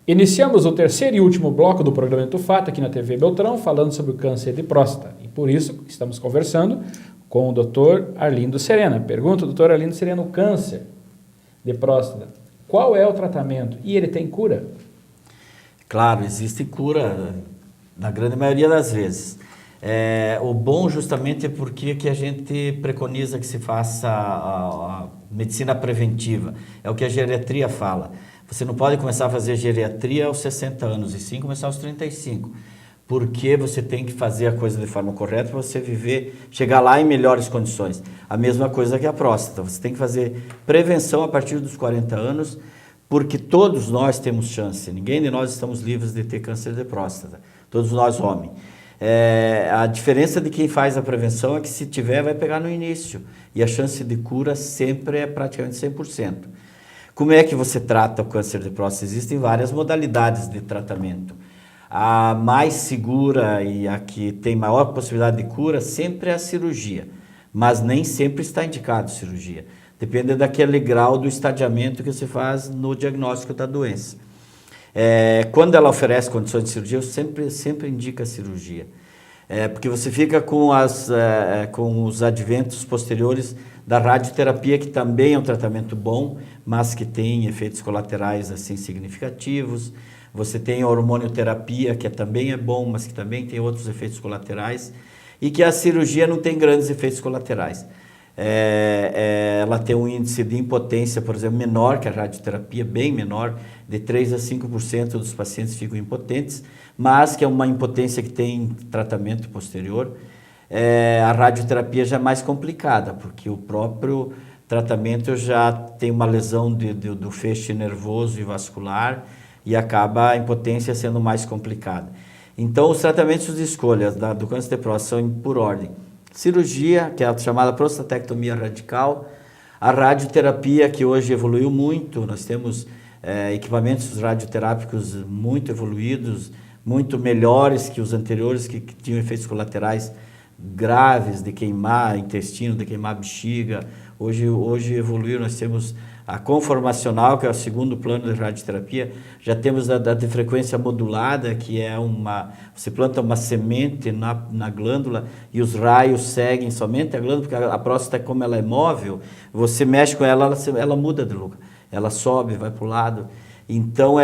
Iniciamos o terceiro e último bloco do programa Entufata aqui na TV Beltrão, falando sobre o câncer de próstata. E por isso estamos conversando com o Dr. Arlindo Serena. Pergunta, Dr. Arlindo Serena, o câncer de próstata, qual é o tratamento? E ele tem cura? Claro, existe cura na grande maioria das vezes. O bom justamente é porque que a gente preconiza que se faça a medicina preventiva. É o que a geriatria fala. Você não pode começar a fazer geriatria aos 60 anos, e sim começar aos 35. Porque você tem que fazer a coisa de forma correta para você chegar lá em melhores condições. A mesma coisa que a próstata. Você tem que fazer prevenção a partir dos 40 anos, porque todos nós temos chance. Ninguém de nós estamos livres de ter câncer de próstata. Todos nós, homens. A diferença de quem faz a prevenção é que se tiver, vai pegar no início. E a chance de cura sempre é praticamente 100%. Como é que você trata o câncer de próstata? Existem várias modalidades de tratamento. A mais segura e a que tem maior possibilidade de cura sempre é a cirurgia, mas nem sempre está indicado cirurgia. Depende daquele grau do estadiamento que você faz no diagnóstico da doença. Quando ela oferece condições de cirurgia, eu sempre indico a cirurgia. Porque você fica com os adventos posteriores da radioterapia, que também é um tratamento bom, mas que tem efeitos colaterais assim significativos. Você tem a hormonioterapia, que também é bom, mas que também tem outros efeitos colaterais. E que a cirurgia não tem grandes efeitos colaterais. Ela tem um índice de impotência, por exemplo, menor que a radioterapia, bem menor, de 3 a 5% dos pacientes ficam impotentes, mas que é uma impotência que tem tratamento posterior. A radioterapia já é mais complicada, porque o próprio tratamento já tem uma lesão do feixe nervoso e vascular e acaba a impotência sendo mais complicada. Então, os tratamentos de escolha do câncer de próstata são por ordem. Cirurgia, que é a chamada prostatectomia radical, a radioterapia, que hoje evoluiu muito, nós temos equipamentos radioterápicos muito evoluídos, muito melhores que os anteriores, que tinham efeitos colaterais graves de queimar intestino, de queimar bexiga. Hoje evoluiu, nós temos a conformacional, que é o segundo plano de radioterapia, já temos a de frequência modulada, que é você planta uma semente na glândula e os raios seguem somente a glândula, porque a próstata, como ela é móvel, você mexe com ela muda de lugar, ela sobe, vai para o lado. Então,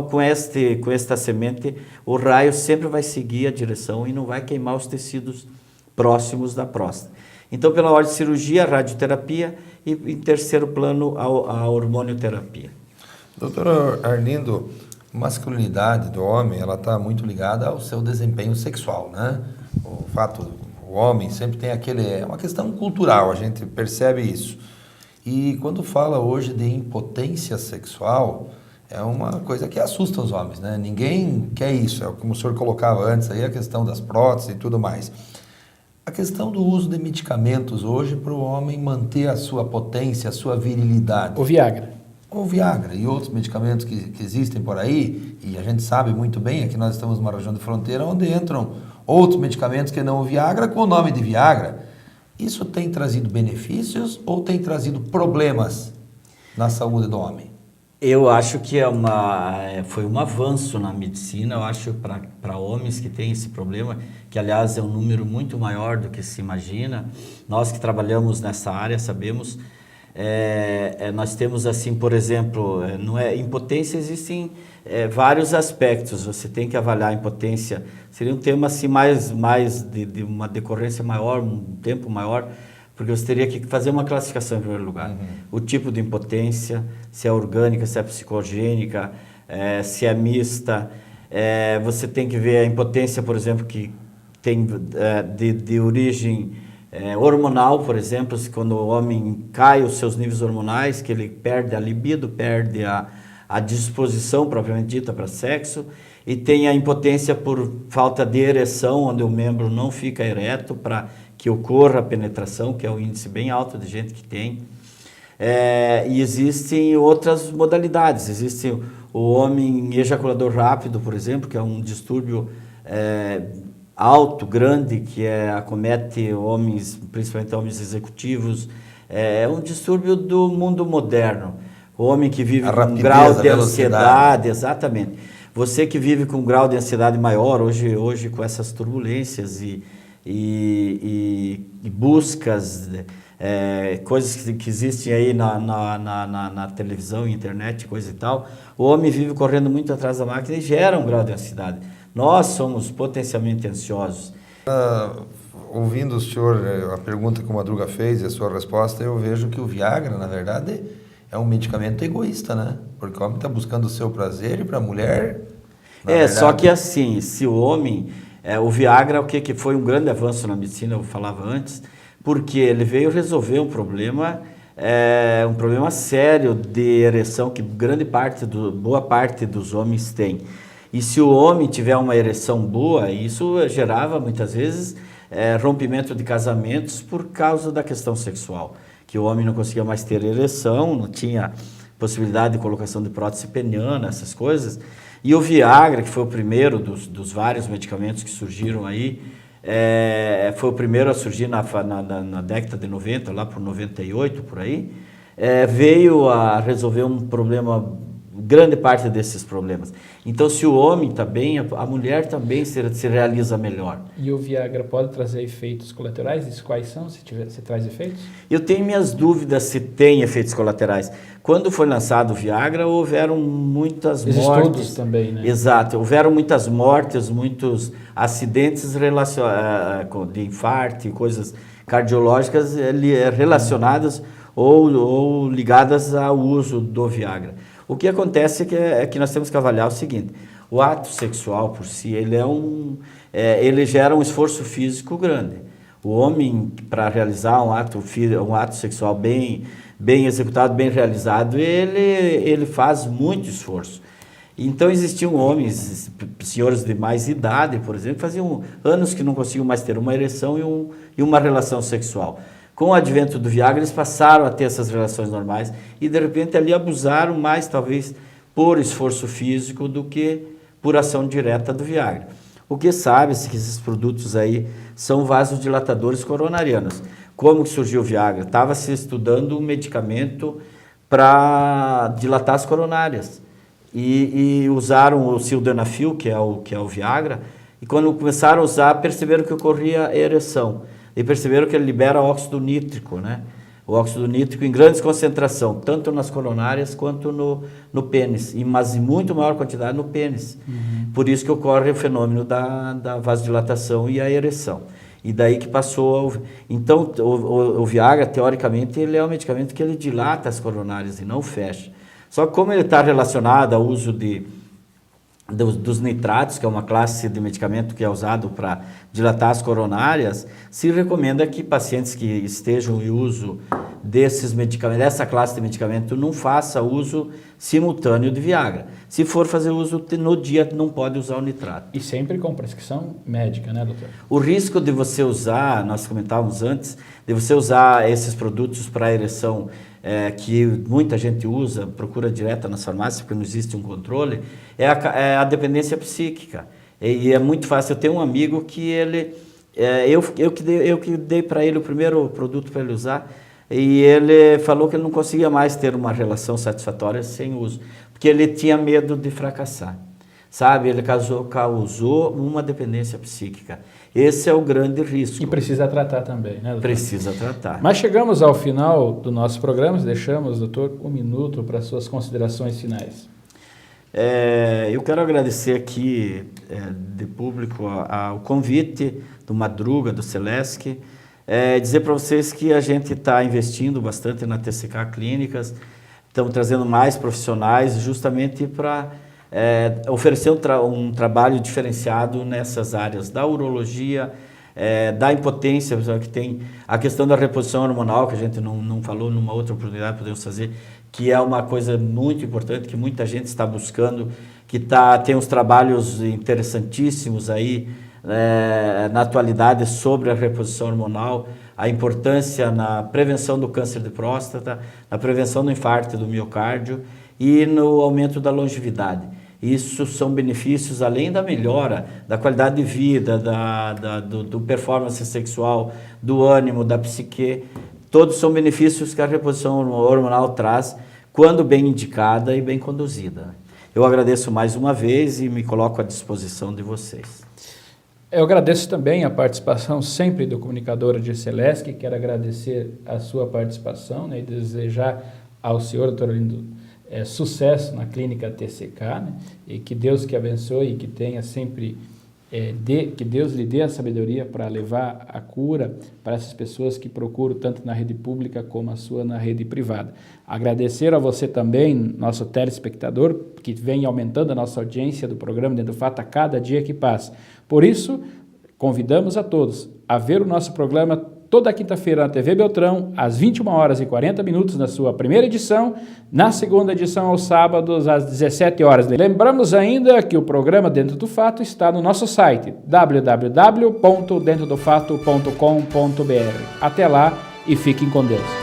com esta semente, o raio sempre vai seguir a direção e não vai queimar os tecidos próximos da próstata. Então, pela ordem de cirurgia, a radioterapia e, em terceiro plano, a hormonioterapia. Doutor Arlindo, a masculinidade do homem, ela está muito ligada ao seu desempenho sexual, né? O homem sempre tem é uma questão cultural, a gente percebe isso. E quando fala hoje de impotência sexual, é uma coisa que assusta os homens, né? Ninguém quer isso, é como o senhor colocava antes aí, a questão das próteses e tudo mais. A questão do uso de medicamentos hoje para o homem manter a sua potência, a sua virilidade. O Viagra. O Viagra e outros medicamentos que existem por aí, e a gente sabe muito bem, aqui nós estamos numa região de fronteira onde entram outros medicamentos que não o Viagra com o nome de Viagra. Isso tem trazido benefícios ou tem trazido problemas na saúde do homem? Eu acho que foi um avanço na medicina, eu acho, para homens que têm esse problema, que aliás é um número muito maior do que se imagina. Nós que trabalhamos nessa área sabemos, nós temos assim, por exemplo, impotência existem vários aspectos, você tem que avaliar a impotência, seria um tema assim mais de uma decorrência maior, um tempo maior, porque você teria que fazer uma classificação em primeiro lugar. O tipo de impotência, se é orgânica, se é psicogênica, se é mista. Você tem que ver a impotência, por exemplo, que tem de origem hormonal, por exemplo, quando o homem cai os seus níveis hormonais, que ele perde a libido, perde a disposição propriamente dita para sexo, e tem a impotência por falta de ereção, onde o membro não fica ereto para que ocorra a penetração, que é um índice bem alto de gente que tem. E existem outras modalidades. Existe o homem ejaculador rápido, por exemplo, que é um distúrbio alto, grande, que acomete homens, principalmente homens executivos. É um distúrbio do mundo moderno. o homem que vive A com um rapidez, grau a de velocidade. ansiedade, exatamente. Você que vive com um grau de ansiedade maior, hoje com essas turbulências e buscas, coisas que existem aí na televisão, internet, coisa e tal, o homem vive correndo muito atrás da máquina e gera um grau de ansiedade. Nós somos potencialmente ansiosos. Ouvindo o senhor, a pergunta que o Madruga fez e a sua resposta, eu vejo que o Viagra, na verdade, é um medicamento egoísta, né? Porque o homem está buscando o seu prazer e para a mulher... Só que assim, se o homem... o Viagra, que foi um grande avanço na medicina, eu falava antes, porque ele veio resolver um problema sério de ereção que boa parte dos homens tem. E se o homem tiver uma ereção boa, isso gerava muitas vezes rompimento de casamentos por causa da questão sexual, que o homem não conseguia mais ter ereção, não tinha possibilidade de colocação de prótese peniana, essas coisas. E o Viagra, que foi o primeiro dos vários medicamentos que surgiram aí, foi o primeiro a surgir na década de 90, lá por 98, por aí, veio a resolver um problema, grande parte desses problemas. Então, se o homem está bem, a mulher também se realiza melhor. E o Viagra pode trazer efeitos colaterais? E quais são, se traz efeitos? Eu tenho minhas dúvidas se tem efeitos colaterais. Quando foi lançado o Viagra, houveram muitas mortes. Estudos também, né? Exato. Houveram muitas mortes, muitos acidentes de infarto e coisas cardiológicas relacionadas ou ligadas ao uso do Viagra. O que acontece é que nós temos que avaliar o seguinte: o ato sexual por si, ele gera um esforço físico grande. O homem, para realizar um ato sexual bem executado, bem realizado, ele faz muito esforço. Então existiam homens, senhores de mais idade, por exemplo, que faziam anos que não conseguiam mais ter uma ereção e uma relação sexual. Com o advento do Viagra, eles passaram a ter essas relações normais e, de repente, ali abusaram mais, talvez, por esforço físico do que por ação direta do Viagra. O que sabe-se que esses produtos aí são vasodilatadores coronarianos. Como que surgiu o Viagra? Estava se estudando um medicamento para dilatar as coronárias. E usaram o sildenafil, que é o Viagra, e quando começaram a usar, perceberam que ocorria ereção. E perceberam que ele libera óxido nítrico, né? O óxido nítrico em grandes concentrações, tanto nas coronárias quanto no pênis, mas em muito maior quantidade no pênis. Uhum. Por isso que ocorre o fenômeno da vasodilatação e a ereção. E daí que passou... Então, o Viagra, teoricamente, ele é um medicamento que ele dilata as coronárias e não fecha. Só que como ele está relacionado ao uso dos nitratos, que é uma classe de medicamento que é usado para dilatar as coronárias, se recomenda que pacientes que estejam em uso desses medicamentos, dessa classe de medicamento, não faça uso simultâneo de Viagra. Se for fazer uso no dia, não pode usar o nitrato. E sempre com prescrição médica, né, doutor? O risco de você usar, nós comentávamos antes, de você usar esses produtos para ereção, que muita gente usa, procura direta nas farmácias, porque não existe um controle, é a dependência psíquica. E é muito fácil. Eu tenho um amigo que eu que dei para ele o primeiro produto para ele usar, e ele falou que ele não conseguia mais ter uma relação satisfatória sem uso, porque ele tinha medo de fracassar. Sabe, ele causou uma dependência psíquica. Esse é o grande risco. E precisa tratar também, né, doutor? Precisa tratar. Mas chegamos ao final do nosso programa, deixamos, doutor, um minuto para suas considerações finais. Eu quero agradecer aqui, de público, ao convite do Madruga, do Celesc, dizer para vocês que a gente está investindo bastante na TCK Clínicas, estamos trazendo mais profissionais justamente para oferecer um trabalho diferenciado nessas áreas da urologia, da impotência, que tem a questão da reposição hormonal, que a gente não falou, numa outra oportunidade podemos fazer, que é uma coisa muito importante, que muita gente está buscando, que tem uns trabalhos interessantíssimos aí na atualidade sobre a reposição hormonal, a importância na prevenção do câncer de próstata, na prevenção do infarto do miocárdio e no aumento da longevidade. Isso são benefícios, além da melhora da qualidade de vida, do performance sexual, do ânimo, da psique. Todos são benefícios que a reposição hormonal traz quando bem indicada e bem conduzida. Eu agradeço mais uma vez e me coloco à disposição de vocês. Eu agradeço também a participação sempre do comunicador Adir Seleschi, quero agradecer a sua participação, né, e desejar ao senhor, doutor Arlindo, sucesso na clínica TCK, né, e que Deus que abençoe e que tenha sempre, que Deus lhe dê a sabedoria para levar a cura para essas pessoas que procuram tanto na rede pública como a sua na rede privada. Agradecer a você também, nosso telespectador, que vem aumentando a nossa audiência do programa Dentro do Fato a cada dia que passa. Por isso, convidamos a todos a ver o nosso programa toda quinta-feira na TV Beltrão, às 21h40, na sua primeira edição, na segunda edição aos sábados, às 17 horas. Lembramos ainda que o programa Dentro do Fato está no nosso site, www.dentrodofato.com.br. Até lá e fiquem com Deus.